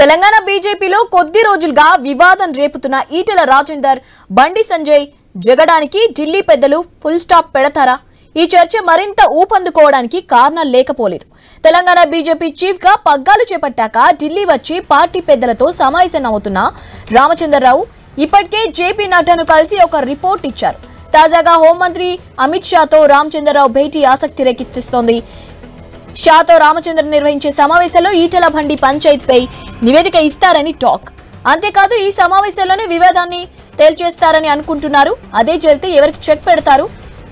తెలంగాణ బీజేపీలో కొద్ది రోజులుగా వివాదం రేపుతున్న ఈటెల రాజేందర్, బండి సంజయ్ జగడానికి ఢిల్లీ పెద్దలు ఫుల్ స్టాప్ పెడతారా? ఈ చర్చ మరింత ఊపందుకోవడానికి కారణాలు లేకపోలేదు. తెలంగాణ బీజేపీ చీఫ్ గా పగ్గాలు చేపట్టాక ఢిల్లీ వచ్చి పార్టీ పెద్దలతో సమావేశమవుతున్న రామచంద్రరావు ఇప్పటికే జేపీ నడ్డాను కలిసి ఒక రిపోర్ట్ ఇచ్చారు. తాజాగా హోంమంత్రి అమిత్ షాతో రామచంద్రరావు భేటీ ఆసక్తి రేకెత్తిస్తోంది. షాతో రామచంద్ర నిర్వహించే సమావేశంలో ఈటెల బండి పంచాయతీపై నివేదిక ఇస్తారని టాక్. అంతేకాదు ఈ సమావేశంలోనే వివాదాన్ని తేల్చేస్తారని అనుకుంటున్నారు. అదే జరిగితే ఎవరికి చెక్ పెడతారు,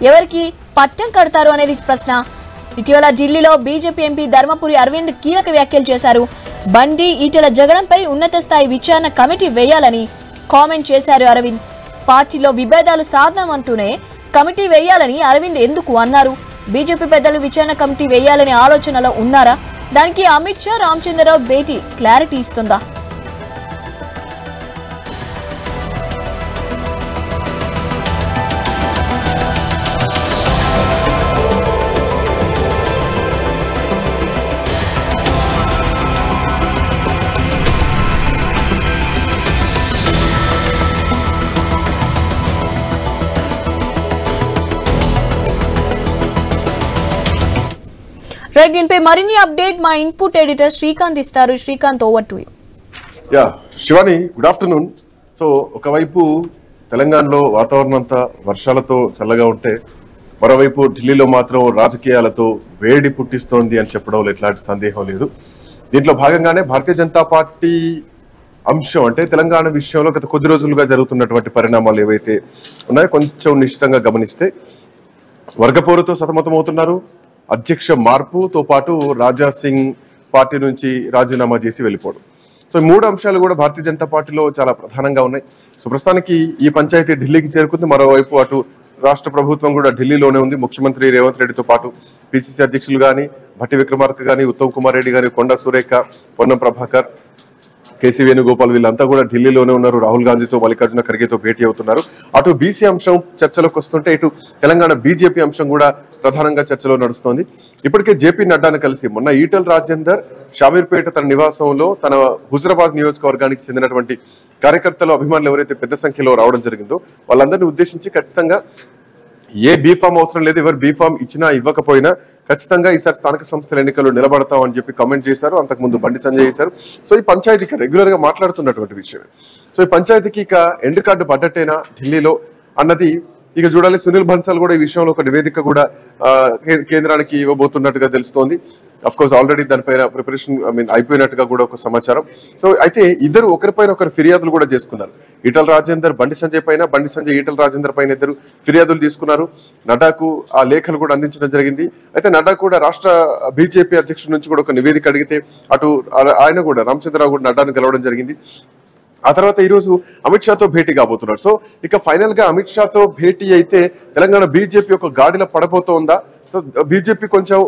ఎవరికి పట్టం కడతారు అనేది ప్రశ్న. ఇటీవల ఢిల్లీలో బీజేపీ ఎంపీ ధర్మపురి అరవింద్ కీలక వ్యాఖ్యలు చేశారు. బండి ఈటెల జగడంపై ఉన్నత స్థాయి విచారణ కమిటీ వేయాలని కామెంట్ చేశారు అరవింద్. పార్టీలో విభేదాలు సాధనం అంటూనే కమిటీ వేయాలని అరవింద్ ఎందుకు అన్నారు? బీజేపీ పెద్దలు విచారణ కమిటీ వేయాలనే ఆలోచనలో ఉన్నారా? దానికి అమిత్ షా రామచంద్రరావు భేటీ క్లారిటీ ఇస్తుందా? దీనిపై మరిన్ని అప్డేట్ మా ఇన్పుట్ ఎడిటర్ శ్రీకాంత్ ఇస్తారు. Srikanth, over to you. Shivani, good afternoon. So ఒకవైపు తెలంగాణలో వాతావరణం అంతా వర్షాలతో చల్లగా ఉంటే, మరోవైపు ఢిల్లీలో మాత్రం రాజకీయాలతో వేడి పుట్టిస్తోంది అని చెప్పడంలో ఎట్లాంటి సందేహం లేదు. దీంట్లో భాగంగానే భారతీయ జనతా పార్టీ అంశం అంటే తెలంగాణ విషయంలో గత కొద్ది రోజులుగా జరుగుతున్నటువంటి పరిణామాలు ఏవైతే ఉన్నాయో కొంచెం నిశ్చితంగా గమనిస్తే, వర్గపోరుతో సతమతమవుతున్నారు. అధ్యక్ష మార్పుతో పాటు రాజా సింగ్ పార్టీ నుంచి రాజీనామా చేసి వెళ్ళిపోవడం. సో ఈ మూడు అంశాలు కూడా భారతీయ జనతా పార్టీలో చాలా ప్రధానంగా ఉన్నాయి. సో ప్రస్తుతానికి ఈ పంచాయతీ ఢిల్లీకి చేరుకుంది. మరోవైపు అటు రాష్ట్ర ప్రభుత్వం కూడా ఢిల్లీలోనే ఉంది. ముఖ్యమంత్రి రేవంత్ రెడ్డితో పాటు పిసిసి అధ్యక్షులు కానీ, భట్టి విక్రమార్క కానీ, ఉత్తమ్ కుమార్ రెడ్డి కానీ, కొండా సురేఖ, పొన్నం ప్రభాకర్, కేసీ వేణుగోపాల్ వీళ్ళంతా కూడా ఢిల్లీలోనే ఉన్నారు. రాహుల్ గాంధీతో, మల్లికార్జున ఖర్గేతో భేటీ అవుతున్నారు. అటు బీసీ అంశం చర్చలోకి వస్తుంటే, ఇటు తెలంగాణ బీజేపీ అంశం కూడా ప్రధానంగా చర్చలో నడుస్తోంది. ఇప్పటికే జేపీ నడ్డాను కలిసి మొన్న ఈటెల రాజేందర్ షామీర్పేట తన నివాసంలో తన హుజరాబాద్ నియోజకవర్గానికి చెందినటువంటి కార్యకర్తలు, అభిమానులు ఎవరైతే పెద్ద సంఖ్యలో రావడం జరిగిందో వాళ్ళందరినీ ఉద్దేశించి ఖచ్చితంగా ఏ బీఫామ్ అవసరం లేదు, ఎవరు బీఫామ్ ఇచ్చినా ఇవ్వకపోయినా ఖచ్చితంగా ఈసారి స్థానిక సంస్థల ఎన్నికల్లో నిలబడతాం అని చెప్పి కామెంట్ చేశారు. అంతకుముందు బండి సంజయ్ చేశారు. సో ఈ పంచాయతీకి రెగ్యులర్ గా మాట్లాడుతున్నటువంటి విషయం. సో ఈ పంచాయతీకి ఇక ఎండ్ కార్డు పడ్డట్టేనా ఢిల్లీలో అన్నది ఇక చూడాలి. సునీల్ బన్సాల్ కూడా ఈ విషయంలో ఒక నివేదిక కూడా కేంద్రానికి ఇవ్వబోతున్నట్టుగా తెలుస్తోంది. అఫ్ కోర్స్ ఆల్రెడీ దానిపైన ప్రిపరేషన్ అయిపోయినట్టుగా కూడా ఒక సమాచారం. సో అయితే ఇద్దరు ఒకరిపైన ఒకరు ఫిర్యాదులు కూడా చేసుకున్నారు. ఈటెల రాజేందర్ బండి సంజయ్ పైన, బండి సంజయ్ ఈటెల రాజేందర్ పైన ఇద్దరు ఫిర్యాదులు తీసుకున్నారు. నడ్డాకు ఆ లేఖలు కూడా అందించడం జరిగింది. అయితే నడ్డా కూడా రాష్ట్ర బీజేపీ అధ్యక్షుడి నుంచి కూడా ఒక నివేదిక అడిగితే అటు ఆయన కూడా రామచంద్రరావు కూడా నడ్డాను గెలవడం జరిగింది. ఆ తర్వాత ఈ రోజు అమిత్ షాతో భేటీ కాబోతున్నారు. సో ఇక ఫైనల్ గా అమిత్ షాతో భేటీ అయితే తెలంగాణ బీజేపీ ఒక గాడిలో పడబోతోందా? సో బీజేపీ కొంచెం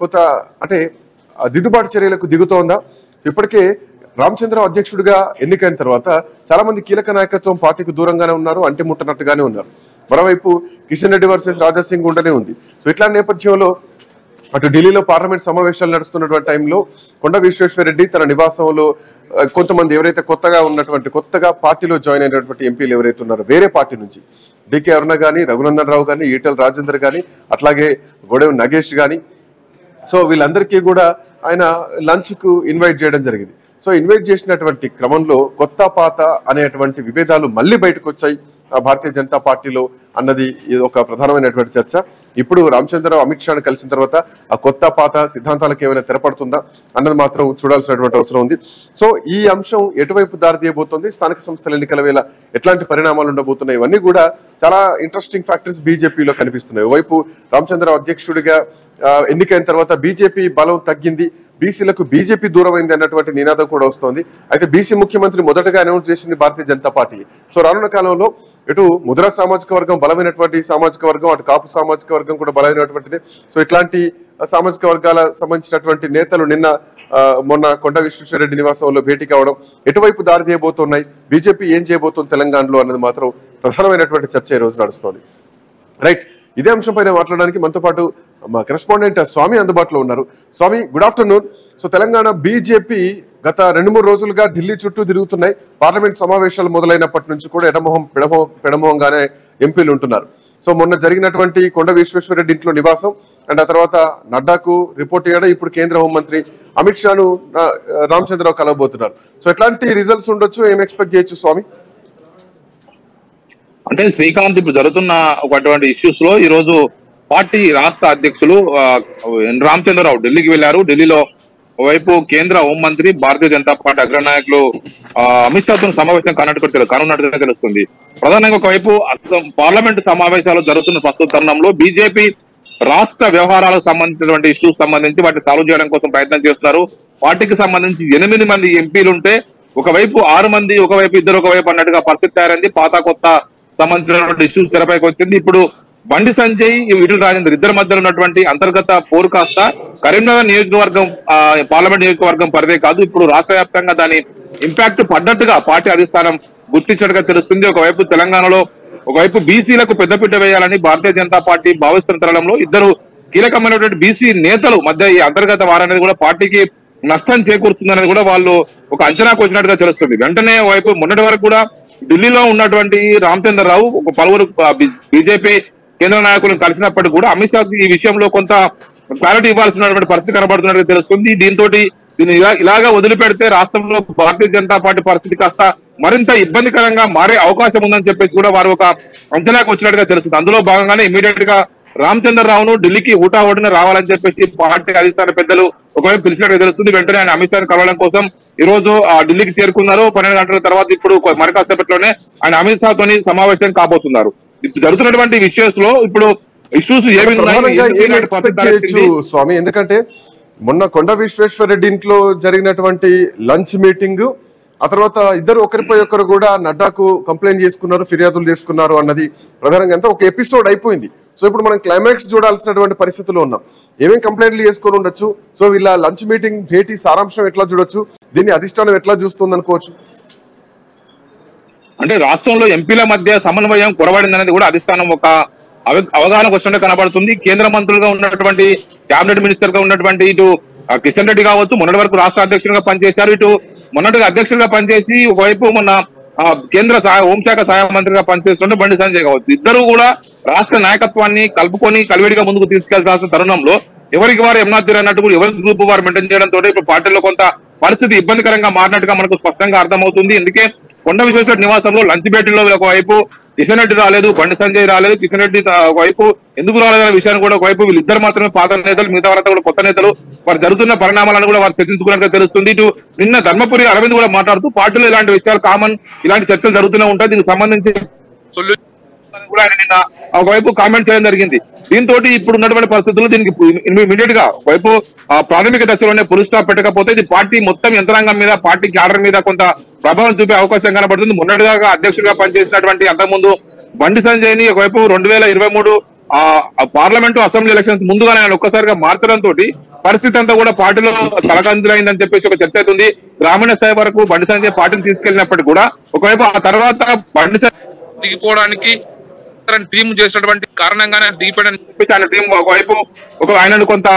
కొత్త అంటే దిద్దుబాటు చర్యలకు దిగుతోందా? ఇప్పటికే రామచంద్రరావు అధ్యక్షుడిగా ఎన్నికైన తర్వాత చాలా మంది కీలక నాయకత్వం పార్టీకి దూరంగానే ఉన్నారు, అంటే ముట్టనట్టుగానే ఉన్నారు. మరోవైపు కిషన్ రెడ్డి వర్సెస్ రాజా సింగ్ ఉండనే ఉంది. సో ఇట్లాంటి నేపథ్యంలో అటు ఢిల్లీలో పార్లమెంట్ సమావేశాలు నడుస్తున్నటువంటి టైంలో కొండ విశ్వేశ్వరరెడ్డి తన నివాసంలో కొంతమంది ఎవరైతే కొత్తగా పార్టీలో జాయిన్ అయినటువంటి ఎంపీలు ఎవరైతే ఉన్నారో వేరే పార్టీ నుంచి, డికే అరుణ గానీ, రఘునందన్ రావు గానీ, ఈటెల రాజేందర్ గానీ, అట్లాగే గొడవ నగేష్ గానీ, సో వీళ్ళందరికీ కూడా ఆయన లంచ్ కు ఇన్వైట్ చేయడం జరిగింది. సో ఇన్వైట్ చేసినటువంటి క్రమంలో కొత్త పాత అనేటువంటి విభేదాలు మళ్ళీ బయటకు వచ్చాయి భారతీయ జనతా పార్టీలో అన్నది ఇది ఒక ప్రధానమైనటువంటి చర్చ. ఇప్పుడు రామచంద్రరావు అమిత్ షాను కలిసిన తర్వాత ఆ కొత్త పాత సిద్ధాంతాలకు ఏమైనా తెరపడుతుందా అన్నది మాత్రం చూడాల్సినటువంటి అవసరం ఉంది. సో ఈ అంశం ఎటువైపు దారి తీయబోతోంది, స్థానిక సంస్థల ఎన్నికల వేళ ఎట్లాంటి పరిణామాలు ఉండబోతున్నాయి, ఇవన్నీ కూడా చాలా ఇంట్రెస్టింగ్ ఫ్యాక్టర్స్ బీజేపీలో కనిపిస్తున్నాయి. ఓవైపు రామచంద్రరావు అధ్యక్షుడిగా ఎన్నికైన తర్వాత బీజేపీ బలం తగ్గింది, బీసీలకు బీజేపీ దూరమైంది అన్నటువంటి నినాదం కూడా వస్తోంది. అయితే బీసీ ముఖ్యమంత్రి మొదటగా అనౌన్స్ చేసింది భారతీయ జనతా పార్టీ. సో రానున్న కాలంలో ఇటు ముద్రా సామాజిక వర్గం బలమైనటువంటి సామాజిక వర్గం, అటు కాపు సామాజిక వర్గం కూడా బలమైనటువంటిది. సో ఇట్లాంటి సామాజిక వర్గాల సంబంధించినటువంటి నేతలు మొన్న కొండ విశ్వేశ్వరరెడ్డి నివాసంలో భేటీ కావడం ఎటువైపు దారి తీయబోతున్నాయి, బీజేపీ ఏం చేయబోతుంది తెలంగాణలో అన్నది మాత్రం ప్రధానమైనటువంటి చర్చ ఈ రోజు నడుస్తోంది. రైట్, ఇదే అంశంపైన మాట్లాడడానికి మనతో పాటు మా కరెస్పాండెంట్ స్వామి అందుబాటులో ఉన్నారు. Swamy, good afternoon. So Telangana BJP గత 2-3 రోజులుగా ఢిల్లీ చుట్టూ తిరుగుతున్నాయి. పార్లమెంట్ సమావేశాలు మొదలైనప్పటి నుంచి కూడా పెడమోహంగానే ఎంపీలు ఉంటున్నారు. సో మొన్న జరిగినటువంటి కొండ విశ్వేశ్వరరెడ్డి ఇంట్లో నివాసం అండ్ ఆ తర్వాత నడ్డాకు రిపోర్ట్ చేయడం, ఇప్పుడు కేంద్ర హోంమంత్రి అమిత్ షాను రామచంద్రరావు కలవబోతున్నారు. సో ఎట్లాంటి రిజల్ట్స్ ఉండొచ్చు, ఏం ఎక్స్పెక్ట్ చేయొచ్చు స్వామి? అంటే శ్రీకాంత్, ఇప్పుడు జరుగుతున్న అటువంటి ఇష్యూస్ లో ఈ రోజు పార్టీ రాష్ట్ర అధ్యక్షులు రామచంద్రరావు ఢిల్లీకి వెళ్లారు. ఢిల్లీలో ఓవైపు కేంద్ర హోంమంత్రి భారతీయ జనతా పార్టీ అగ్రనాయకులు అమిత్ షాతో సమావేశం కానున్నట్టుగా తెలుస్తుంది. ప్రధానంగా ఒకవైపు పార్లమెంట్ సమావేశాలు జరుగుతున్న ప్రస్తుత తరుణంలో బీజేపీ రాష్ట్ర వ్యవహారాలకు సంబంధించినటువంటి ఇష్యూస్ సంబంధించి వాటిని సాల్వ్ చేయడం కోసం ప్రయత్నం చేస్తున్నారు. పార్టీకి సంబంధించి 8 మంది ఎంపీలుంటే ఒకవైపు 6 మంది, ఒకవైపు 2 ఒకవైపు అన్నట్టుగా పరిస్థితి తయారైంది. పాత కొత్త సంబంధించినటువంటి ఇష్యూస్ తెరపైకి వచ్చింది. ఇప్పుడు బండి సంజయ్, ఈటెల రాజేందర్ ఇద్దరి మధ్యలో ఉన్నటువంటి అంతర్గత పోరు కాస్త కరీంనగర్ నియోజకవర్గం పార్లమెంట్ నియోజకవర్గం పరిధే కాదు, ఇప్పుడు రాష్ట్ర వ్యాప్తంగా దాని ఇంపాక్ట్ పడ్డట్టుగా పార్టీ అధిష్టానం గుర్తించినట్టుగా తెలుస్తుంది. ఒకవైపు తెలంగాణలో ఒకవైపు బీసీలకు పెద్దపీట వేయాలని భారతీయ జనతా పార్టీ భావిస్తున్న తరుణంలో ఇద్దరు కీలకమైనటువంటి బీసీ నేతలు మధ్య ఈ అంతర్గత వారనేది కూడా పార్టీకి నష్టం చేకూరుతుందనేది కూడా వాళ్ళు ఒక అంచనాకు వచ్చినట్టుగా తెలుస్తుంది. వెంటనే వైపు మొన్నటి వరకు కూడా ఢిల్లీలో ఉన్నటువంటి రామచంద్రరావు ఒక పలువురు బీజేపీ కేంద్ర నాయకులను కలిసినప్పటికీ కూడా అమిత్ షా ఈ విషయంలో కొంత క్లారిటీ ఇవ్వాల్సినటువంటి పరిస్థితి కనబడుతున్నట్టుగా తెలుస్తుంది. దీన్ని ఇలాగా వదిలిపెడితే రాష్ట్రంలో భారతీయ జనతా పార్టీ పరిస్థితి కాస్త మరింత ఇబ్బందికరంగా మారే అవకాశం ఉందని చెప్పేసి కూడా వారు ఒక అంచనాకు వచ్చినట్టుగా తెలుస్తుంది. అందులో భాగంగానే ఇమీడియట్ గా రామచంద్రరావును ఢిల్లీకి ఊటాఓటిన రావాలని చెప్పేసి పార్టీ అధిష్టాన పెద్దలు ఒకవైపు పిలిచినట్టుగా తెలుస్తుంది. వెంటనే ఆయన అమిత్ షాను కలవడం కోసం ఈ రోజు ఢిల్లీకి చేరుకున్నారు. 12 గంటల తర్వాత ఇప్పుడు మరి కాసేపట్లోనే ఆయన అమిత్ షాతోని సమావేశం కాబోతున్నారు. ఇప్పుడు జరుగుతున్నటువంటి విషయస్ లో ఇప్పుడు ఇష్యూస్ స్వామి, ఎందుకంటే మొన్న కొండ విశ్వేశ్వరరెడ్డి ఇంట్లో జరిగినటువంటి లంచ్ మీటింగ్, ఆ తర్వాత ఇద్దరు ఒకరిపై ఒకరు కూడా నడ్డాకు కంప్లైంట్ చేసుకున్నారు, ఫిర్యాదులు చేసుకున్నారు అన్నది ప్రధానంగా అంతా ఒక ఎపిసోడ్ అయిపోయింది. సో ఇప్పుడు మనం క్లైమాక్స్ చూడాల్సినటువంటి పరిస్థితుల్లో ఉన్నాం. ఏమేం కంప్లైంట్లు చేసుకొని ఉండొచ్చు, సో వీళ్ళ లంచ్ మీటింగ్ భేటీ సారాంశం ఎట్లా చూడొచ్చు, దీన్ని అధిష్టానం ఎట్లా చూస్తుంది అనుకోవచ్చు? అంటే రాష్ట్రంలో ఎంపీల మధ్య సమన్వయం కొరబడిందనేది కూడా అధిష్టానం ఒక అవగాహనకు వచ్చినట్టు కనబడుతుంది. కేంద్ర మంత్రులుగా ఉన్నటువంటి క్యాబినెట్ మినిస్టర్ గా ఉన్నటువంటి ఇటు కిషన్ రెడ్డి కావచ్చు, మొన్నటి వరకు రాష్ట్ర అధ్యక్షుడిగా పనిచేశారు. ఇటు మొన్నటిగా అధ్యక్షుడిగా పనిచేసి ఒకవైపు మొన్న కేంద్ర హోంశాఖ సహాయ మంత్రిగా పనిచేస్తుంటే బండి సంజయ్ కావచ్చు, ఇద్దరు కూడా రాష్ట్ర నాయకత్వాన్ని కలుపుకొని కలివిడిగా ముందుకు తీసుకెళ్లాల్సిన తరుణంలో ఎవరికి వారు ఎమ్నాథ్ అన్నట్టు కూడా ఎవరి గ్రూప్ వారు మెయింటైన్ చేయడంతో ఇప్పుడు పార్టీలో కొంత పరిస్థితి ఇబ్బందికరంగా మారినట్టుగా మనకు స్పష్టంగా అర్థమవుతుంది. అందుకే కొండ విశ్వేశ్వర నివాసంలో లంచ్ భేటీలో ఒకవైపు కిషన్ రెడ్డి రాలేదు, బండి సంజయ్ రాలేదు. కిషన్ రెడ్డి ఒకవైపు ఎందుకు రాలేదనే విషయాన్ని కూడా ఒకవైపు వీళ్ళిద్దరు మాత్రమే పాత నేతలు, మిగతా వారంతా కూడా కొత్త నేతలు. వారు జరుగుతున్న పరిణామాలను కూడా వారు చర్చించుకున్నట్టుగా తెలుస్తుంది. ఇటు నిన్న ధర్మపురి అరవింద్ కూడా మాట్లాడుతూ పార్టీలో ఇలాంటి విషయాలు కామన్, ఇలాంటి చర్చలు జరుగుతూనే ఉంటాయి, దీనికి సంబంధించి కూడా ఆయన నిన్న ఒకవైపు కామెంట్ చేయడం జరిగింది. దీంతో ఇప్పుడు ఉన్నటువంటి పరిస్థితుల్లో దీనికి ఇమీడియట్ గా ఒకవైపు ప్రాథమిక దశలోనే పుల్ స్టాప్ పెట్టకపోతే ఇది పార్టీ మొత్తం యంత్రాంగం మీద, పార్టీ క్యాడర్ మీద కొంత ప్రభావం చూపే అవకాశం కనబడుతుంది. మొన్నటిగా అధ్యక్షుడిగా పనిచేసినటువంటి అంతకుముందు బండి సంజయ్ ని ఒకవైపు 2023 పార్లమెంటు అసెంబ్లీ ఎలక్షన్స్ ముందుగానే ఆయన ఒక్కసారిగా మార్చడంతో పరిస్థితి అంతా కూడా పార్టీలో తలకందులైందని చెప్పేసి ఒక చర్చ అవుతుంది. గ్రామీణ స్థాయి వరకు బండి సంజయ్ పార్టీని తీసుకెళ్లినప్పటికీ కూడా ఒకవైపు ఆ తర్వాత బండి దిగిపోవడానికి టీం చేసినటువంటి కారణంగానే దిగిపోయాడని చెప్పేసి ఆయన టీం ఒకవైపు ఆయనను కొంత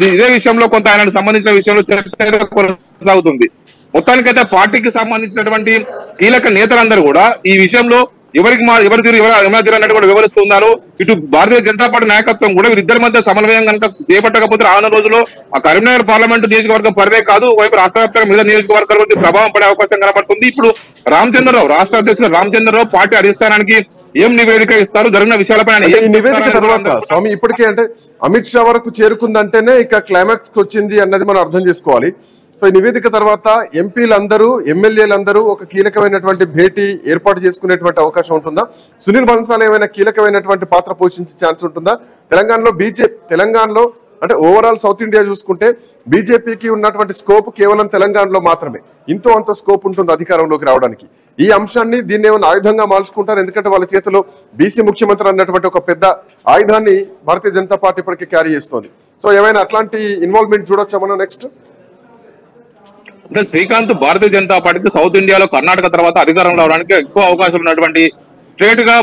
ఇదే విషయంలో కొంత ఆయనకు సంబంధించిన విషయంలో చర్చ కొనసాగుతుంది. మొత్తానికైతే పార్టీకి సంబంధించినటువంటి కీలక నేతలందరూ కూడా ఈ విషయంలో ఎవరు అన్నట్టు కూడా వివరిస్తున్నారు. ఇటు భారతీయ జనతా పార్టీ నాయకత్వం కూడా వీరిద్దరి మధ్య సమన్వయం కనుక చేపట్టకపోతే రానున్న రోజుల్లో ఆ కరీంనగర్ పార్లమెంటు నియోజకవర్గం పరిదే కాదు, వైపు రాష్ట్ర వ్యాప్తంగా మిగతా నియోజకవర్గాల గురించి ప్రభావం పడే అవకాశం కనబడుతుంది. ఇప్పుడు రామచంద్రరావు, రాష్ట్ర అధ్యక్షుడు రామచంద్రరావు పార్టీ అధిష్టానానికి ఏం నివేదిక ఇస్తారు, జరిగిన విషయాలపై ఈ నివేదిక తర్వాత స్వామి ఇప్పటికే అంటే అమిత్ షా వరకు చేరుకుందంటేనే ఇక క్లైమాక్స్ వచ్చింది అన్నది మనం అర్థం చేసుకోవాలి. సో ఈ నివేదిక తర్వాత ఎంపీలందరూ, ఎమ్మెల్యేలందరూ ఒక కీలకమైనటువంటి భేటీ ఏర్పాటు చేసుకునేటువంటి అవకాశం ఉంటుందా? సునీల్ బన్సాల్ ఏమైనా కీలకమైనటువంటి పాత్ర పోషించే ఛాన్స్ ఉంటుందా? తెలంగాణలో అంటే ఓవరాల్ సౌత్ ఇండియా చూసుకుంటే బీజేపీకి ఉన్నటువంటి స్కోప్ కేవలం తెలంగాణలో మాత్రమే, ఇంతో అంత స్కోప్ ఉంటుంది అధికారంలోకి రావడానికి. ఈ అంశాన్ని దీన్ని ఏమైనా ఆయుధంగా మార్చుకుంటారు, ఎందుకంటే వాళ్ళ చేతిలో బీసీ ముఖ్యమంత్రి అన్నటువంటి ఒక పెద్ద ఆయుధాన్ని భారతీయ జనతా పార్టీ ఇప్పటికే క్యారీ చేస్తోంది. సో ఏమైనా అట్లాంటి ఇన్వాల్వ్మెంట్ చూడొచ్చా మనం నెక్స్ట్? అంటే శ్రీకాంత్, భారతీయ జనతా పార్టీకి సౌత్ ఇండియాలో కర్ణాటక తర్వాత అధికారంలో రావడానికి ఎక్కువ అవకాశం ఉన్నటువంటి స్ట్రేట్ గా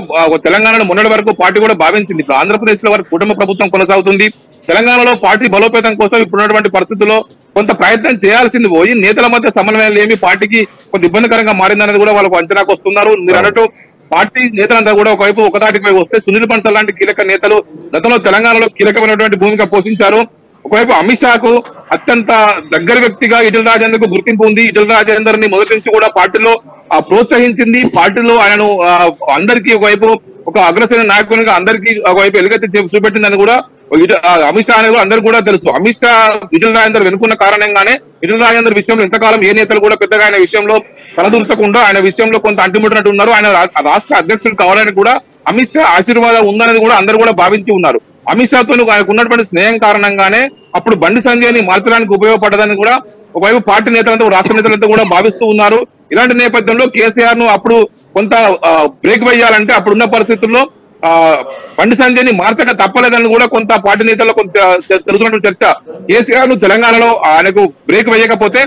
తెలంగాణలో మొన్నటి వరకు పార్టీ కూడా భావించింది. ఇప్పుడు ఆంధ్రప్రదేశ్ లో వరకు కుటుంబ ప్రభుత్వం కొనసాగుతుంది. తెలంగాణలో పార్టీ బలోపేతం కోసం ఇప్పుడున్నటువంటి పరిస్థితుల్లో కొంత ప్రయత్నం చేయాల్సింది పోయి నేతల మధ్య సమన్వయం లేమి పార్టీకి కొంత ఇబ్బందికరంగా మారిందనేది కూడా వాళ్ళకు అంచనాకు వస్తున్నారు. మీరు అన్నట్టు పార్టీ నేతలంతా కూడా ఒకవైపు ఒకదాటిపై వస్తే సునీల్ బన్సల్ లాంటి కీలక నేతలు గతంలో తెలంగాణలో కీలకమైనటువంటి భూమిక పోషించారు. ఒకవైపు అమిత్ షాకు అత్యంత దగ్గర వ్యక్తిగా ఈటెల రాజేందర్ కు గుర్తింపు ఉంది. ఈటెల రాజేందర్ ని మొదటి నుంచి కూడా పార్టీలో ప్రోత్సహించింది. పార్టీలో ఆయనను అందరికీ ఒకవైపు ఒక అగ్రశ్రేణి నాయకునిగా అందరికీ ఒకవైపు ఎలుగెత్తి చూపెట్టిందని కూడా అమిత్ షా అనేది కూడా అందరికీ కూడా తెలుసు. అమిత్ షా ఈటెల రాజేందర్ వెనుకున్న కారణంగానే ఈటెల రాజేందర్ విషయంలో ఇంతకాలం ఏ నేతలు కూడా పెద్దగా ఆయన విషయంలో తలదూర్చకుండా ఆయన విషయంలో కొంత అంటిముట్టినట్టు ఉన్నారు. ఆయన రాష్ట్ర అధ్యక్షుడు కావాలని కూడా అమిత్ షా ఆశీర్వాదం ఉందనేది కూడా అందరూ కూడా భావించి ఉన్నారు. అమిత్ షాతో ఆయనకు ఉన్నటువంటి స్నేహం కారణంగానే అప్పుడు బండి సంజయ్ ని మార్చడానికి ఉపయోగపడదని కూడా ఒకవైపు పార్టీ నేతలంతా రాష్ట్ర నేతలంతా కూడా భావిస్తూ ఉన్నారు. ఇలాంటి నేపథ్యంలో కేసీఆర్ ను అప్పుడు కొంత బ్రేక్ వేయాలంటే అప్పుడున్న పరిస్థితుల్లో బండి సంజయ్ ని మార్చక తప్పలేదని కూడా కొంత పార్టీ నేతల్లో కొంత జరుగుతున్నటువంటి చర్చ. కేసీఆర్ ను తెలంగాణలో ఆయనకు బ్రేక్ వేయకపోతే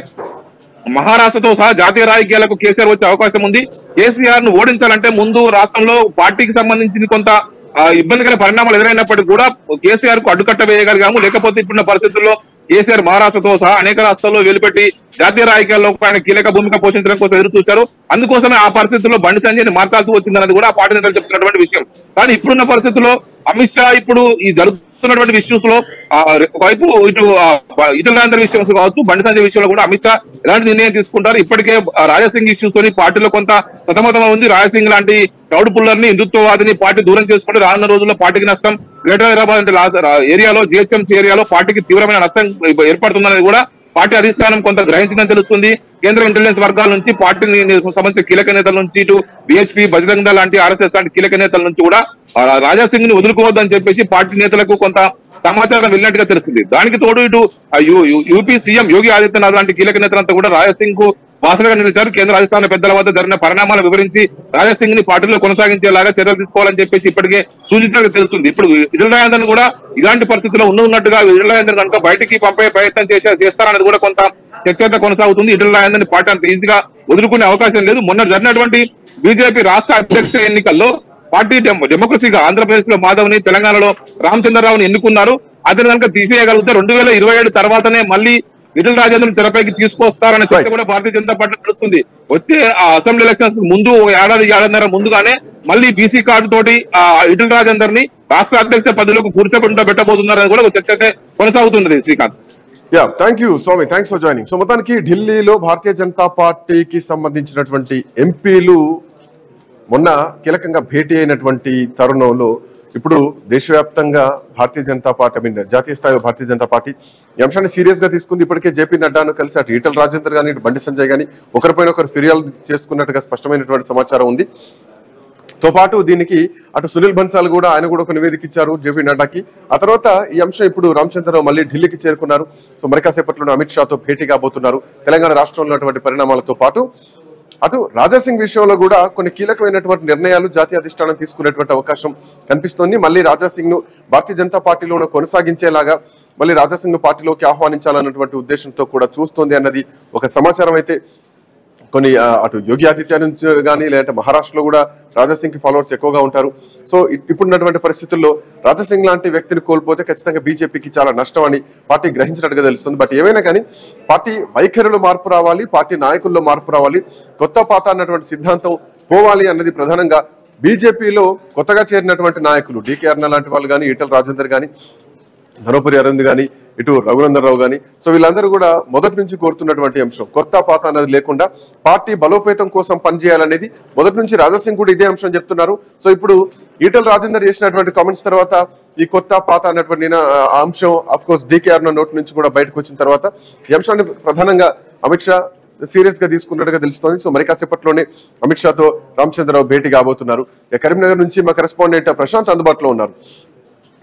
మహారాష్ట్రతో సహా జాతీయ రాజకీయాలకు కేసీఆర్ వచ్చే అవకాశం ఉంది. కేసీఆర్ ను ఓడించాలంటే ముందు రాష్ట్రంలో పార్టీకి సంబంధించిన కొంత ఇబ్బందికర పరిణామాలు ఎదురైనప్పటికీ కూడా కేసీఆర్ కు అడ్డుకట్ట వేయగలిగాము. లేకపోతే ఇప్పుడున్న పరిస్థితుల్లో కేసీఆర్ మహారాష్ట్రతో సహా అనేక రాష్ట్రాల్లో వెలుపెట్టి జాతీయ రాజకీయాల్లో ఆయన కీలక భూమిక పోషించడం కోసం ఎదురు చూశారు. అందుకోసమే ఆ పరిస్థితుల్లో బండి సంజయ్ ని మార్చాల్సి వచ్చిందన్నది కూడా ఆ పార్టీ నేతలు చెప్తున్నటువంటి విషయం. కానీ ఇప్పుడున్న పరిస్థితుల్లో అమిత్ షా ఇప్పుడు ఈ జరుగుతున్నటువంటి ఇష్యూస్ లో ఒకవైపు ఇటు ఈటెల రాజేందర్ విషయం కావచ్చు, బండి సంజయ్ విషయంలో కూడా అమిత్ షా ఎలాంటి నిర్ణయం తీసుకుంటారు. ఇప్పటికే రాజాసింగ్ ఇష్యూస్ తోని పార్టీలో కొంత సతమతం ఉంది. రాజాసింగ్ లాంటి క్రౌడ్ పుల్లర్ ని హిందుత్వవాదిని పార్టీ దూరం చేసుకుంటే రానున్న రోజుల్లో పార్టీకి నష్టం, గ్రేటర్ హైదరాబాద్ ఏరియాలో జిహెచ్ఎంసీ ఏరియాలో పార్టీకి తీవ్రమైన నష్టం ఏర్పడుతుందనేది కూడా పార్టీ అధిష్టానం కొంత గ్రహించిందని తెలుస్తుంది. కేంద్ర ఇంటెలిజెన్స్ వర్గాల నుంచి పార్టీని సంబంధించిన కీలక నేతల నుంచి ఇటు బీహెచ్పీ, బజరంగ దళ లాంటి ఆర్ఎస్ఎస్ లాంటి కీలక నేతల నుంచి కూడా రాజాసింగ్ ని వదులుకోవద్దని చెప్పేసి పార్టీ నేతలకు కొంత సమాచారం వెళ్ళినట్టుగా తెలుస్తుంది. దానికి తోడు ఇటు యూపీ సీఎం యోగి ఆదిత్యనాథ్ లాంటి కీలక నేతలంతా కూడా రాజాసింగ్ కు వాసనగా నిలిచారు. కేంద్ర అధిష్టాన పెద్దల వద్ద జరిగిన పరిణామాలు వివరించి రాజాసింగ్ ని పార్టీలో కొనసాగించేలాగా చర్యలు తీసుకోవాలని చెప్పేసి ఇప్పటికే సూచించినట్టు తెలుస్తుంది. ఇప్పుడు ఈటెల రాజేందర్ కూడా ఇలాంటి పరిస్థితుల్లో ఉన్నట్టుగా ఈటెల రాజేందర్ కనుక బయటికి పంపే ప్రయత్నం చేస్తారనేది కూడా కొంత చర్చ కొనసాగుతుంది. ఈటెల రాజేందర్ ని పార్టీ అంత ఈజీగా వదులుకునే అవకాశం లేదు. మొన్న జరిగినటువంటి బీజేపీ రాష్ట్ర అధ్యక్ష ఎన్నికల్లో పార్టీ డెమోక్రసీగా ఆంధ్రప్రదేశ్ లో మాధవ్ ని, తెలంగాణలో రామచంద్రరావుని ఎన్నుకున్నారు. అతను కనుక తీసేయగలిగితే 2027 తర్వాతనే మళ్ళీ ఈటెల రాజేందర్ తెరపైకి తీసుకొస్తారనే చర్చ కూడా భారతీయ జనతా పార్టీ నడుస్తుంది. వచ్చే అసెంబ్లీ ఎలక్షన్స్ ముందు ఏడాదిన్నర ముందుగానే మళ్ళీ బీసీ కార్డు తోటి ఈటెల రాజేందర్ ని రాష్ట్ర అధ్యక్ష పదవిలోకి కూర్చోబెట్టబోతున్నారని కూడా చర్చ కొనసాగుతున్నది. Srikanth, thank you Swamy, thanks for joining. So మొత్తానికి ఢిల్లీలో భారతీయ జనతా పార్టీకి సంబంధించినటువంటి ఎంపీలు మొన్న కీలకంగా భేటీ అయినటువంటి తరుణంలో ఇప్పుడు దేశవ్యాప్తంగా భారతీయ జనతా పార్టీ జాతీయ స్థాయిలో భారతీయ జనతా పార్టీ ఈ అంశాన్ని సీరియస్ గా తీసుకుంది. ఇప్పటికే జేపీ నడ్డాను కలిసి అటు ఈటెల రాజేందర్ కానీ ఇటు బండి సంజయ్ కానీ ఒకరిపైన ఒకరు ఫిర్యాదు చేసుకున్నట్టుగా స్పష్టమైనటువంటి సమాచారం ఉంది. తో పాటు దీనికి అటు సునీల్ బన్సాల్ కూడా ఆయన కూడా ఒక నివేదిక ఇచ్చారు జేపీ నడ్డాకి. ఆ తర్వాత ఈ అంశం ఇప్పుడు రామచంద్రరావు మళ్ళీ ఢిల్లీకి చేరుకున్నారు. సో మరి కాసేపట్లో అమిత్ షాతో భేటీ కాబోతున్నారు. తెలంగాణ రాష్ట్రంలో ఉన్నటువంటి పరిణామాలతో పాటు అటు రాజాసింగ్ విషయంలో కూడా కొన్ని కీలకమైనటువంటి నిర్ణయాలు జాతీయ అధిష్టానం తీసుకునేటువంటి అవకాశం కనిపిస్తోంది. మళ్ళీ రాజాసింగ్ ను భారతీయ జనతా పార్టీలో కొనసాగించేలాగా మళ్ళీ రాజాసింగ్ ను పార్టీలోకి ఆహ్వానించాలన్నటువంటి ఉద్దేశంతో కూడా చూస్తోంది అన్నది ఒక సమాచారం. అయితే కొన్ని అటు యోగి ఆదిత్య నుంచి కానీ లేదంటే మహారాష్ట్రలో కూడా రాజాసింగ్ కి ఫాలోవర్స్ ఎక్కువగా ఉంటారు. సో ఇప్పుడున్నటువంటి పరిస్థితుల్లో రాజాసింగ్ లాంటి వ్యక్తిని కోల్పోతే ఖచ్చితంగా బీజేపీకి చాలా నష్టం అని పార్టీ గ్రహించినట్టుగా తెలుస్తుంది. బట్ ఏమైనా కానీ పార్టీ వైఖరిలో మార్పు రావాలి, పార్టీ నాయకుల్లో మార్పు రావాలి, కొత్త పాత అన్నటువంటి సిద్ధాంతం పోవాలి అన్నది ప్రధానంగా బీజేపీలో కొత్తగా చేరినటువంటి నాయకులు డీకే అరుణ లాంటి వాళ్ళు కానీ, ఈటెల రాజేందర్ కానీ, ధర్మపురి అరవింద్ కానీ, ఇటు రఘునందన్ రావు కానీ, సో వీళ్ళందరూ కూడా మొదటి నుంచి కోరుతున్నటువంటి అంశం కొత్త పాత అనేది లేకుండా పార్టీ బలోపేతం కోసం పనిచేయాలనేది మొదటి నుంచి రాజాసింగ్ కూడా ఇదే అంశం చెప్తున్నారు. సో ఇప్పుడు ఈటెల రాజేందర్ చేసినటువంటి కామెంట్స్ తర్వాత ఈ కొత్త పాత అన్నటువంటి అంశం అఫ్ కోర్స్ డీకే అరుణ నోటి నుంచి కూడా బయటకు వచ్చిన తర్వాత ఈ అంశాన్ని ప్రధానంగా అమిత్ షా సీరియస్ గా తీసుకున్నట్టుగా తెలుస్తోంది. సో మరి కాసేపట్లోనే అమిత్ షాతో రామచంద్రరావు భేటీ కాబోతున్నారు. కరీంనగర్ నుంచి మా కరెస్పాండెంట్ ప్రశాంత్ అందుబాటులో ఉన్నారు.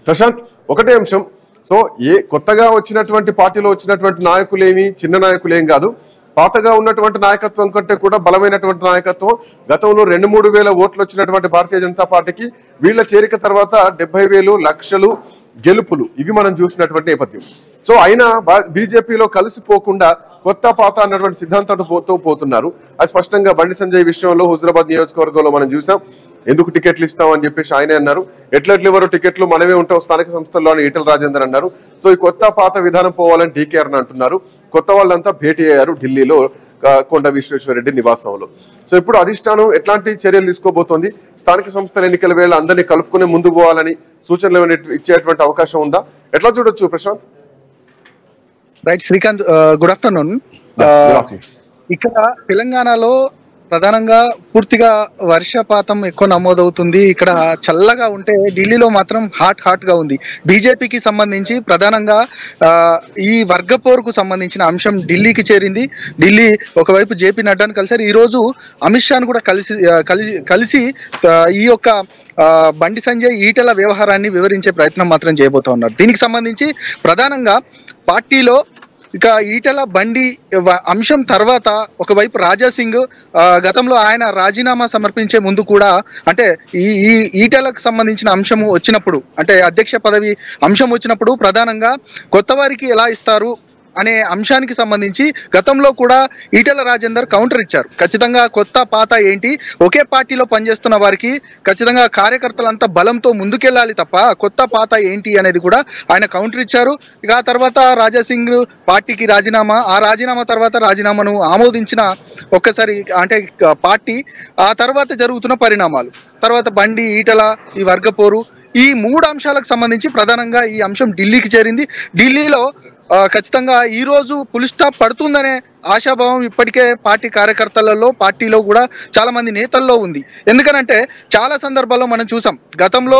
ప్రశాంత్, ఒకటే అంశం, సో కొత్తగా వచ్చినటువంటి పార్టీలో వచ్చినటువంటి నాయకులేమి చిన్న నాయకులేం కాదు, పాతగా ఉన్నటువంటి నాయకత్వం కంటే కూడా బలమైనటువంటి నాయకత్వం. గతంలో 2-3 వేల ఓట్లు వచ్చినటువంటి భారతీయ జనతా పార్టీకి వీళ్ళ చేరిక తర్వాత 70,000 లక్షలు గెలుపులు ఇవి మనం చూసినటువంటి నేపథ్యం. సో అయినా బీజేపీలో కలిసిపోకుండా కొత్త పాత అన్నటువంటి సిద్ధాంతంతో పోతున్నారు. అది స్పష్టంగా బండి సంజయ్ విషయంలో హుజరాబాద్ నియోజకవర్గంలో మనం చూసాం. ఎందుకు టికెట్లు ఇస్తాం అని చెప్పేసి ఆయనే అన్నారు. ఎట్లా ఎవరు టికెట్లు మనమే ఉంటాం స్థానిక సంస్థల్లో అని ఈటల రాజేందర్ అన్నారు. సో ఈ కొత్త పాత విధానం పోవాలని డీకేఆర్ అంటున్నారు. కొత్త వాళ్ళంతా భేటీ అయ్యారు ఢిల్లీలో కొండ విశ్వేశ్వరరెడ్డి నివాసంలో. సో ఇప్పుడు అధిష్టానం ఎట్లాంటి చర్యలు తీసుకోబోతోంది? స్థానిక సంస్థల ఎన్నికల వేళ అందరినీ కలుపుకునే ముందు పోవాలని సూచనలు ఇచ్చేటువంటి అవకాశం ఉందా? ఎట్లా చూడొచ్చు Prashant? Right Srikanth, good afternoon. ఇక్కడ తెలంగాణలో ప్రధానంగా పూర్తిగా వర్షపాతం ఎక్కువ నమోదవుతుంది. ఇక్కడ చల్లగా ఉంటే ఢిల్లీలో మాత్రం హాట్ గా ఉంది. బీజేపీకి సంబంధించి ప్రధానంగా ఈ వర్గపోరుకు సంబంధించిన అంశం ఢిల్లీకి చేరింది. ఢిల్లీ ఒకవైపు జేపీ నడ్డాను కలిసారు. ఈ రోజు అమిత్ షాను కూడా కలిసి ఈ యొక్క బండి సంజయ్ ఈటల వ్యవహారాన్ని వివరించే ప్రయత్నం మాత్రం చేయబోతా ఉన్నారు. దీనికి సంబంధించి ప్రధానంగా పార్టీలో ఇక ఈటల బండి అంశం తర్వాత ఒకవైపు రాజాసింగ్ గతంలో ఆయన రాజీనామా సమర్పించే ముందు కూడా అంటే ఈ ఈటలకు సంబంధించిన అంశము వచ్చినప్పుడు అంటే అధ్యక్ష పదవి అంశం వచ్చినప్పుడు ప్రధానంగా కొత్త వారికి ఎలా ఇస్తారు అనే అంశానికి సంబంధించి గతంలో కూడా ఈటల రాజేందర్ కౌంటర్ ఇచ్చారు. ఖచ్చితంగా కొత్త పాత ఏంటి, ఒకే పార్టీలో పనిచేస్తున్న వారికి ఖచ్చితంగా కార్యకర్తలంతా బలంతో ముందుకెళ్ళాలి తప్ప కొత్త పాత ఏంటి అనేది కూడా ఆయన కౌంటర్ ఇచ్చారు. ఇక ఆ తర్వాత రాజాసింగ్ పార్టీకి ఆ రాజీనామా తర్వాత రాజీనామాను ఆమోదించిన ఒక్కసారి అంటే పార్టీ ఆ తర్వాత జరుగుతున్న పరిణామాలు, తర్వాత బండి ఈటల ఈ వర్గపోరు, ఈ 3 అంశాలకు సంబంధించి ప్రధానంగా ఈ అంశం ఢిల్లీకి చేరింది. ఢిల్లీలో ఖచ్చితంగా ఈ రోజు ఫుల్ స్టాప్ పడుతుందనే ఆశాభావం ఇప్పటికే పార్టీ కార్యకర్తలలో పార్టీలో కూడా చాలా మంది నేతల్లో ఉంది. ఎందుకనంటే చాలా సందర్భాల్లో మనం చూసాం గతంలో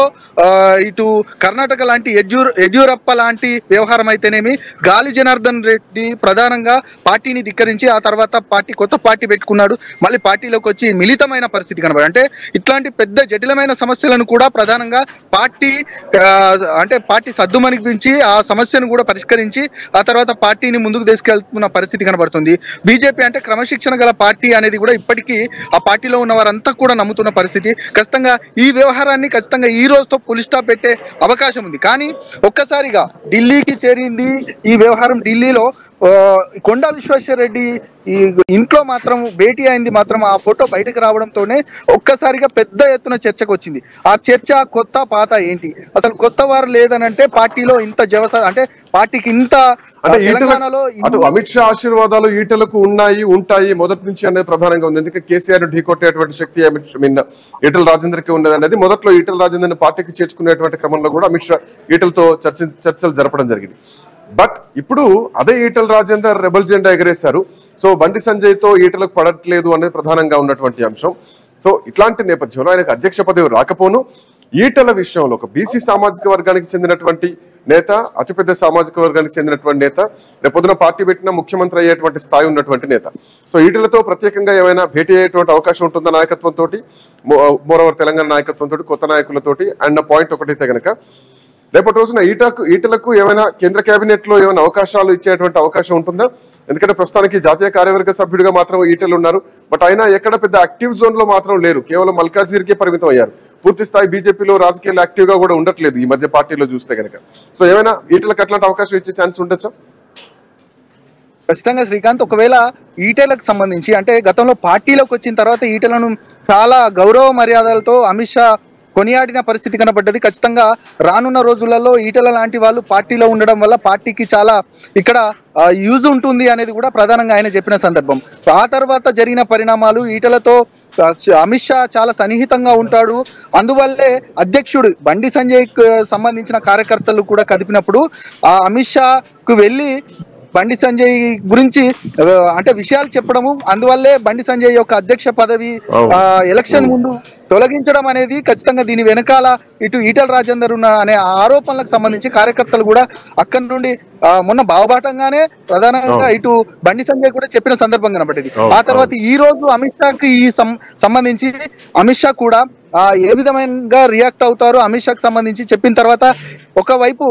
ఇటు కర్ణాటక లాంటి యడ్యూరప్ప లాంటి వ్యవహారం అయితేనేమి గాలి జనార్దన్ రెడ్డి ప్రధానంగా పార్టీని ధిక్కరించి ఆ తర్వాత కొత్త పార్టీ పెట్టుకున్నాడు. మళ్ళీ పార్టీలోకి వచ్చి మిళితమైన పరిస్థితి కనబడి అంటే ఇట్లాంటి పెద్ద జటిలమైన సమస్యలను కూడా ప్రధానంగా పార్టీ సద్దుమణిపించి ఆ సమస్యను కూడా పరిష్కరించి ఆ తర్వాత పార్టీని ముందుకు తీసుకెళ్తున్న పరిస్థితి కనబడుతుంది. బీజేపీ అంటే క్రమశిక్షణ గల పార్టీ అనేది కూడా ఇప్పటికీ ఆ పార్టీలో ఉన్న వారంతా కూడా నమ్ముతున్న పరిస్థితి. ఖచ్చితంగా ఈ వ్యవహారాన్ని ఖచ్చితంగా ఈ రోజుతో ఫుల్ స్టాప్ పెట్టే అవకాశం ఉంది. కానీ ఒక్కసారిగా ఢిల్లీకి చేరింది ఈ వ్యవహారం. ఢిల్లీలో కొండ విశ్వేశ్వరరెడ్డి ఈ ఇంట్లో మాత్రం భేటీ అయింది మాత్రం ఆ ఫోటో బయటకు రావడంతోనే ఒక్కసారిగా పెద్ద ఎత్తున చర్చకు వచ్చింది. ఆ చర్చ కొత్త పాత ఏంటి, అసలు కొత్త వారు లేదనంటే పార్టీలో ఇంత అంటే పార్టీకి ఇంత అటు అమిత్ షా ఆశీర్వాదాలు ఈటలకు ఉంటాయి మొదటి నుంచి అనేది ప్రధానంగా ఉంది. ఎందుకంటే కేసీఆర్ ఢీకొట్టేటువంటి శక్తి ఈటల రాజేందర్ కి ఉన్నది అనేది మొదట్లో ఈటల రాజేందర్ పార్టీకి చేర్చుకునేటువంటి క్రమంలో కూడా అమిత్ షా ఈటలతో చర్చలు జరపడం జరిగింది. బట్ ఇప్పుడు అదే ఈటల రాజేందర్ రెబల్ జెండా ఎగరేశారు. సో బండి సంజయ్ తో ఈటలకు పడట్లేదు అనేది ప్రధానంగా ఉన్నటువంటి అంశం. సో ఇట్లాంటి నేపథ్యంలో ఆయనకు అధ్యక్ష పదవి రాకపోను ఈటల విషయంలో ఒక బీసీ సామాజిక వర్గానికి చెందినటువంటి నేత, అతిపెద్ద సామాజిక వర్గానికి చెందినటువంటి నేత, రేపొద్దున పార్టీ పెట్టిన ముఖ్యమంత్రి అయ్యేటువంటి స్థాయి ఉన్నటువంటి నేత. సో ఈటలతో ప్రత్యేకంగా ఏమైనా భేటీ అయ్యేటువంటి అవకాశం ఉంటుందా నాయకత్వంతో, మోరవర్ తెలంగాణ నాయకత్వంతో, కొత్త నాయకులతోటి అన్న పాయింట్ ఒకటైతే కనుక రేపటి రోజున ఈటలకు ఏమైనా కేంద్ర కేబినెట్ లో ఏమైనా అవకాశాలు ఇచ్చేటువంటి అవకాశం ఉంటుందా? ఎందుకంటే ప్రస్తుతానికి జాతీయ కార్యవర్గ సభ్యుడిగా మాత్రం ఈటలు ఉన్నారు. బట్ అయినా ఎక్కడ పెద్ద యాక్టివ్ జోన్ లో మాత్రం లేరు, కేవలం మల్కాజ్గిరికి పరిమితం అయ్యారు. పూర్తి స్థాయి బీజేపీలో రాజకీయాలు యాక్టివ్ గా కూడా ఉండట్లేదు ఈ మధ్య పార్టీలో చూస్తే కనుక. సో ఏమైనా ఈటలకు అట్లాంటి అవకాశం ఇచ్చే ఛాన్స్ ఉండొచ్చా? ఖచ్చితంగా శ్రీకాంత్, ఒకవేళ ఈటలకు సంబంధించి అంటే గతంలో పార్టీలోకి వచ్చిన తర్వాత ఈటలను చాలా గౌరవ మర్యాదలతో అమిత్ షా కొనియాడిన పరిస్థితి కనబడ్డది. ఖచ్చితంగా రానున్న రోజులలో ఈటల లాంటి వాళ్ళు పార్టీలో ఉండడం వల్ల పార్టీకి చాలా ఇక్కడ యూజ్ ఉంటుంది అనేది కూడా ప్రధానంగా ఆయన చెప్పిన సందర్భం. ఆ తర్వాత జరిగిన పరిణామాలు ఈటలతో అమిత్ షా చాలా సన్నిహితంగా ఉంటాడు. అందువల్లే అధ్యక్షుడు బండి సంజయ్ సంబంధించిన కార్యకర్తలు కూడా కదిపినప్పుడు ఆ అమిత్ షాకు వెళ్ళి బండి సంజయ్ గురించి అంటే విషయాలు చెప్పడము, అందువల్లే బండి సంజయ్ యొక్క అధ్యక్ష పదవి ఎలక్షన్ ముందు తొలగించడం అనేది ఖచ్చితంగా దీని వెనకాల ఇటు ఈటల రాజేందర్ ఉన్న అనే ఆరోపణలకు సంబంధించి కార్యకర్తలు కూడా అక్కడి నుండి మొన్న బావబాటంగానే ప్రధానంగా ఇటు బండి సంజయ్ కూడా చెప్పిన సందర్భం కనబడింది. ఆ తర్వాత ఈ రోజు అమిత్ షాకి ఈ సంబంధించి అమిత్ షా కూడా ఏ విధంగా రియాక్ట్ అవుతారు అమిత్ షాకి సంబంధించి చెప్పిన తర్వాత ఒకవైపు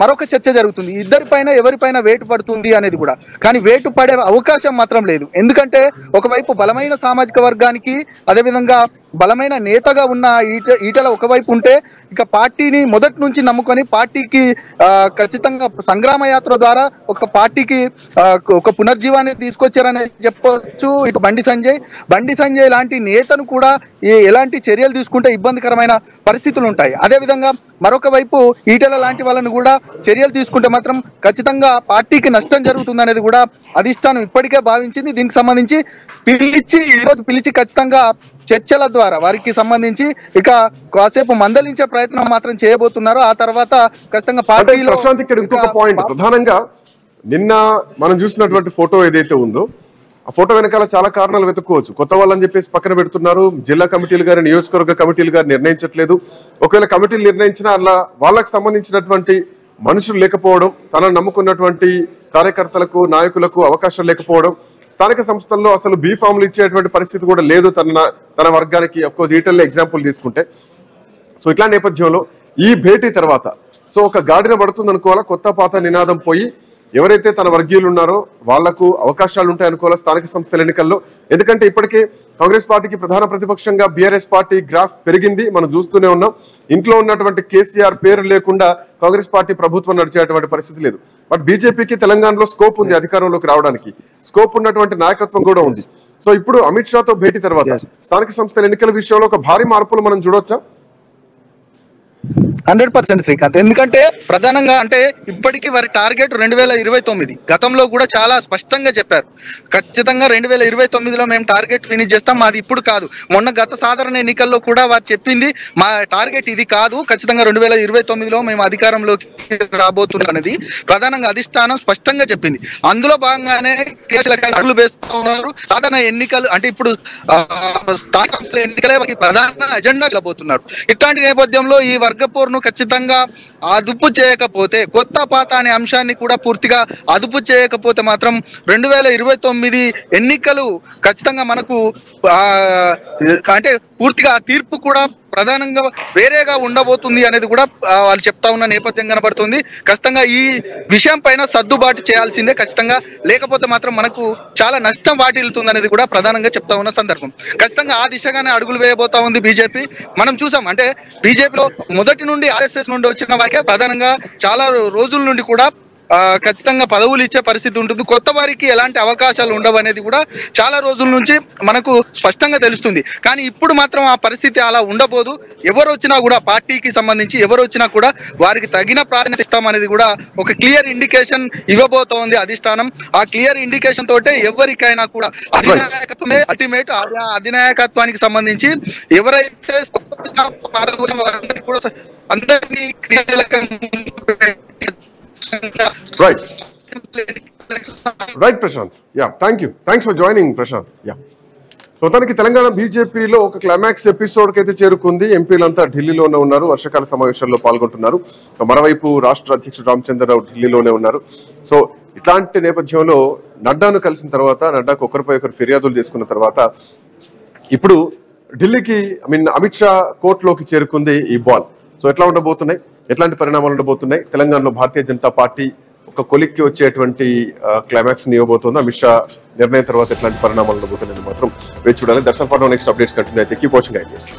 మరొక చర్చ జరుగుతుంది. ఇద్దరిపైన ఎవరిపైన వేటు పడుతుంది అనేది కూడా, కానీ వేటు పడే అవకాశం మాత్రం లేదు. ఎందుకంటే ఒకవైపు బలమైన సామాజిక వర్గానికి, అదేవిధంగా బలమైన నేతగా ఉన్న ఈటెల ఒకవైపు ఉంటే, ఇక పార్టీని మొదటి నుంచి నమ్ముకొని పార్టీకి ఖచ్చితంగా సంగ్రామ యాత్ర ద్వారా ఒక పార్టీకి ఒక పునర్జీవాన్ని తీసుకొచ్చారని చెప్పొచ్చు. ఇటు బండి సంజయ్ లాంటి నేతను కూడా ఎలాంటి చర్యలు తీసుకుంటే ఇబ్బందికరమైన పరిస్థితులు ఉంటాయి. అదేవిధంగా మరొక వైపు ఈటెల లాంటి వాళ్ళని కూడా చర్యలు తీసుకుంటే మాత్రం ఖచ్చితంగా పార్టీకి నష్టం జరుగుతుంది అనేది కూడా అధిష్టానం ఇప్పటికే భావించింది. దీనికి సంబంధించి ఈరోజు పిలిచి ఖచ్చితంగా చర్చల ద్వారా వారికి సంబంధించి ఇక కాసేపు మందలించే ప్రయత్నం మాత్రం చేయబోతున్నారు. ఆ తర్వాత ఖచ్చితంగా పార్టీలో ప్రశాంత్ ఇక్కడ ఇంకొక పాయింట్ ప్రధానంగా నిన్న మనం చూసినటువంటి ఫోటో ఏదైతే ఉందో ఆ ఫోటో వెనకాల చాలా కారణాలు వెతుక్కోవచ్చు. కొత్త వాళ్ళని చెప్పేసి పక్కన పెడుతున్నారు, జిల్లా కమిటీలు గారు నియోజకవర్గ కమిటీలు గారు నిర్ణయించట్లేదు. ఒకవేళ కమిటీలు నిర్ణయించినా అలా వాళ్ళకి సంబంధించినటువంటి మనుషులు లేకపోవడం, తనను నమ్ముకున్నటువంటి కార్యకర్తలకు నాయకులకు అవకాశం లేకపోవడం, స్థానిక సంస్థల్లో అసలు బీ ఫామ్లు ఇచ్చేటువంటి పరిస్థితి కూడా లేదు తన వర్గానికి. అఫ్కోర్స్ ఈటెల్లో ఎగ్జాంపుల్ తీసుకుంటే సో ఇట్లాంటి నేపథ్యంలో ఈ భేటీ తర్వాత సో ఒక గాడిన పడుతుంది అనుకోవాలా, కొత్త పాత నినాదం పోయి ఎవరైతే తన వర్గీయులు ఉన్నారో వాళ్లకు అవకాశాలు ఉంటాయి అనుకోవాలా స్థానిక సంస్థల ఎన్నికల్లో. ఎందుకంటే ఇప్పటికే కాంగ్రెస్ పార్టీకి ప్రధాన ప్రతిపక్షంగా బీఆర్ఎస్ పార్టీ గ్రాఫ్ పెరిగింది, మనం చూస్తూనే ఉన్నాం. ఇంట్లో ఉన్నటువంటి కేసీఆర్ పేరు లేకుండా కాంగ్రెస్ పార్టీ ప్రభుత్వం నడిచేటువంటి పరిస్థితి లేదు. బట్ బీజేపీకి తెలంగాణలో స్కోప్ ఉంది, అధికారంలోకి రావడానికి స్కోప్ ఉన్నటువంటి నాయకత్వం కూడా ఉంది. సో ఇప్పుడు అమిత్ షాతో భేటీ తర్వాత స్థానిక సంస్థల ఎన్నికల విషయంలో ఒక భారీ మార్పులు మనం చూడొచ్చా? 100% శ్రీకాంత్. ఎందుకంటే ప్రధానంగా అంటే ఇప్పటికీ వారి టార్గెట్ 2029. గతంలో కూడా చాలా స్పష్టంగా చెప్పారు, ఖచ్చితంగా 2029లో మేము టార్గెట్ ఫినిష్ చేస్తాం, మాది ఇప్పుడు కాదు. మొన్న గత సాధారణ ఎన్నికల్లో కూడా వారు చెప్పింది మా టార్గెట్ ఇది కాదు, ఖచ్చితంగా 2029లో మేము అధికారంలోకి రాబోతున్నాం అనేది ప్రధానంగా అధిష్టానం స్పష్టంగా చెప్పింది. అందులో భాగంగానే అడుగులు వేస్తూ ఉన్నారు. సాధారణ ఎన్నికలు అంటే ఇప్పుడు ఎన్నికలే ప్రధాన అజెండా వెళ్ళబోతున్నారు. ఇట్లాంటి నేపథ్యంలో ఈ వర్గపోరును ఖచ్చితంగా అదుపు చేయకపోతే, కొత్త పాత అనే అంశాన్ని కూడా పూర్తిగా అదుపు చేయకపోతే మాత్రం 2029 ఎన్నికలు ఖచ్చితంగా మనకు అంటే పూర్తిగా ఆ తీర్పు కూడా ప్రధానంగా వేరేగా ఉండబోతుంది అనేది కూడా వాళ్ళు చెప్తా ఉన్న నేపథ్యం కనబడుతుంది. ఖచ్చితంగా ఈ విషయం పైన సర్దుబాటు చేయాల్సిందే ఖచ్చితంగా, లేకపోతే మాత్రం మనకు చాలా నష్టం వాటిల్లుతుంది అనేది కూడా ప్రధానంగా చెప్తా ఉన్న సందర్భం. ఖచ్చితంగా ఆ దిశగానే అడుగులు వేయబోతా ఉంది బీజేపీ. మనం చూసాం అంటే బీజేపీలో మొదటి నుండి ఆర్ఎస్ఎస్ నుండి వచ్చిన వారికి ప్రధానంగా చాలా రోజుల నుండి కూడా ఖచ్చితంగా పదవులు ఇచ్చే పరిస్థితి ఉంటుంది. కొత్త వారికి ఎలాంటి అవకాశాలు ఉండవు అనేది కూడా చాలా రోజుల నుంచి మనకు స్పష్టంగా తెలుస్తుంది. కానీ ఇప్పుడు మాత్రం ఆ పరిస్థితి అలా ఉండబోదు. ఎవరు వచ్చినా కూడా పార్టీకి సంబంధించి ఎవరు వచ్చినా కూడా వారికి తగిన ప్రాధాన్యత ఇస్తామనేది కూడా ఒక క్లియర్ ఇండికేషన్ ఇవ్వబోతోంది అధిష్టానం. ఆ క్లియర్ ఇండికేషన్ తోటే ఎవరికైనా కూడా అధినాయకత్వమే అల్టిమేట్. అధినాయకత్వానికి సంబంధించి ఎవరైతే కూడా అందరినీ right Prashant, thanks for joining Prashant. మొత్తానికి తెలంగాణ బీజేపీలో ఒక క్లైమాక్స్ ఎపిసోడ్ కి అయితే చేరుకుంది. ఎంపీలంతా ఢిల్లీలోనే ఉన్నారు, వర్షాకాల సమావేశాల్లో పాల్గొంటున్నారు. మరోవైపు రాష్ట్ర అధ్యక్షుడు రామచంద్రరావు ఢిల్లీలోనే ఉన్నారు. సో ఇట్లాంటి నేపథ్యంలో నడ్డాను కలిసిన తర్వాత, నడ్డాకు ఒకరిపై ఒకరు ఫిర్యాదులు చేసుకున్న తర్వాత ఇప్పుడు ఢిల్లీకి అమిత్ షా కోర్టులోకి చేరుకుంది ఈ బాల్. సో ఎట్లా ఉండబోతున్నాయి, ఎట్లాంటి పరిణామాలు ఉండబోతున్నాయి, తెలంగాణలో భారతీయ జనతా పార్టీ ఒక కొలిక్కి వచ్చేటువంటి క్లైమాక్స్ ని ఇవ్వబోతుంది. అమిత్ షా నిర్ణయం తర్వాత ఎట్లాంటి పరిణామాలు ఉండబోతున్నాయి మాత్రం వేచి చూడాలి. That's all for now. Next updates continue అయితే కీప్ వాచింగ్ ఐ న్యూస్.